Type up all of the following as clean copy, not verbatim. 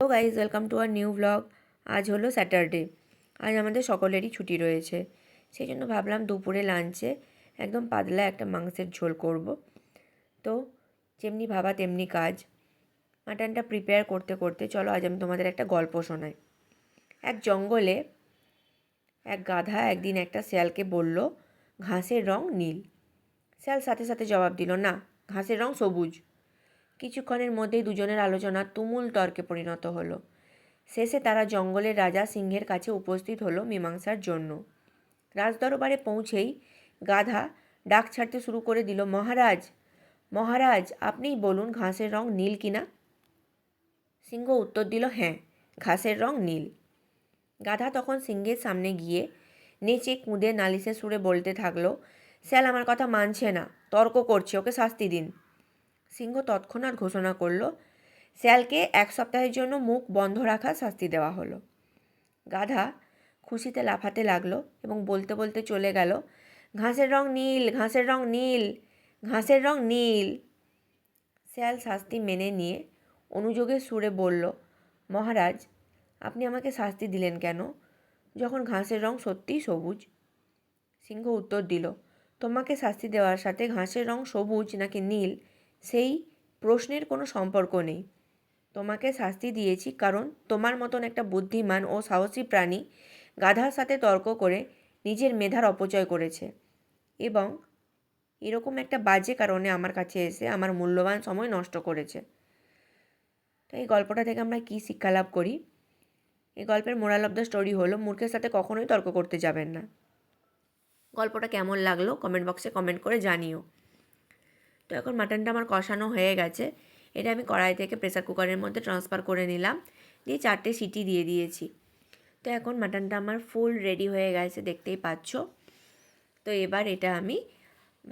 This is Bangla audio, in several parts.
তো guys welcome to our new blog. আজ হলো স্যাটারডে। আজ আমাদের সকলেরই ছুটি রয়েছে, সেই জন্য ভাবলাম দুপুরে লাঞ্চে একদম পাতলা একটা মাংসের ঝোল করব। তো যেমনি ভাবা তেমনি কাজ। মাটনটা প্রিপেয়ার করতে করতে চলো আজ আমি তোমাদের একটা গল্প শোনাই। এক জঙ্গলে এক গাধা একদিন একটা শেয়ালকে বলল, ঘাসের রং নীল। শেয়াল সাথে সাথে জবাব দিল, না, ঘাসের রং সবুজ। কিছুক্ষণের মধ্যেই দুজনের আলোচনা তুমুল তর্কে পরিণত হলো। শেষে তারা জঙ্গলের রাজা সিংহের কাছে উপস্থিত হলো মীমাংসার জন্য। রাজদরবারে পৌঁছেই গাধা ডাক ছাড়তে শুরু করে দিল, মহারাজ, মহারাজ, আপনিই বলুন ঘাসের রং নীল কিনা। সিংহ উত্তর দিল, হ্যাঁ, ঘাসের রং নীল। গাধা তখন সিংহের সামনে গিয়ে নেচে কুঁদে নালিশের সুরে বলতে থাকলো, শেয়াল আমার কথা মানছে না, তর্ক করছে, ওকে শাস্তি দিন। সিংহ তৎক্ষণাৎ ঘোষণা করল, শেয়ালকে 1 সপ্তাহের জন্য মুখ বন্ধ রাখার শাস্তি দেওয়া হলো। গাধা খুশিতে লাফাতে লাগলো এবং বলতে বলতে চলে গেল, ঘাসের রং নীল, ঘাসের রং নীল, ঘাসের রং নীল। শেয়াল শাস্তি মেনে নিয়ে অনুযোগের সুরে বলল, মহারাজ, আপনি আমাকে শাস্তি দিলেন কেন, যখন ঘাসের রং সত্যিই সবুজ। সিংহ উত্তর দিল, তোমাকে শাস্তি দেওয়ার সাথে ঘাসের রং সবুজ নাকি নীল সেই প্রশ্নের কোনো সম্পর্ক নেই। তোমাকে শাস্তি দিয়েছি কারণ তোমার মতন একটা বুদ্ধিমান ও সাহসী প্রাণী গাধার সাথে তর্ক করে নিজের মেধার অপচয় করেছে এবং এরকম একটা বাজে কারণে আমার কাছে এসে আমার মূল্যবান সময় নষ্ট করেছে। তো এই গল্পটা থেকে আমরা কী শিক্ষা লাভ করি? এই গল্পের মোরাল অফ দ্য স্টোরি হলো, মূর্খের সাথে কখনোই তর্ক করতে যাবেন না। গল্পটা কেমন লাগলো কমেন্ট বক্সে কমেন্ট করে জানিও। তো এখন মাটনটা আমার কষানো হয়ে গেছে। এটা আমি কড়াই থেকে প্রেসার কুকারের মধ্যে ট্রান্সফার করে নিলাম, দিয়ে 4টে সিটি দিয়ে দিয়েছি। তো এখন মাটনটা আমার ফুল রেডি হয়ে গেছে, দেখতেই পাচ্ছ। তো এবার এটা আমি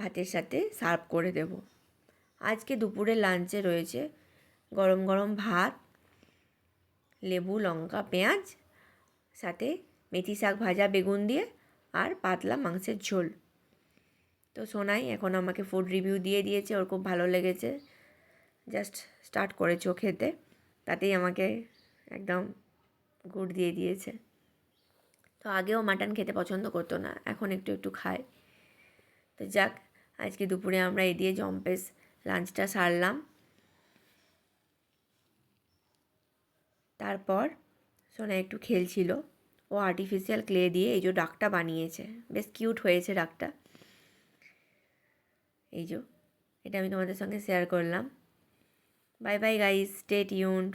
ভাতের সাথে সার্ভ করে দেব। আজকে দুপুরে লাঞ্চে রয়েছে গরম গরম ভাত, লেবু, লঙ্কা, পেঁয়াজ, সাথে মেথি শাক ভাজা বেগুন দিয়ে, আর পাতলা মাংসের ঝোল। তো সোনাই এখন আমাকে ফুড রিভিউ দিয়ে দিয়েছে, ওর খুব ভালো লেগেছে, জাস্ট স্টার্ট করেছে ও খেতে, তাতেই আমাকে একদম গুড দিয়ে দিয়েছে। তো আগেও মাটন খেতে পছন্দ করতো না, এখন একটু একটু খায়। তো যাক, আজকে দুপুরে আমরা এই দিয়ে জম্পেস লাঞ্চটা সারলাম। তারপর সোনা একটু খেলছিল, ও আর্টিফিশিয়াল ক্লে দিয়ে এই যে ডাকটা বানিয়েছে, বেশ কিউট হয়েছে ডাকটা। এই যে এটা আমি তোমাদের সঙ্গে শেয়ার করলাম। Bye bye guys, stay tuned.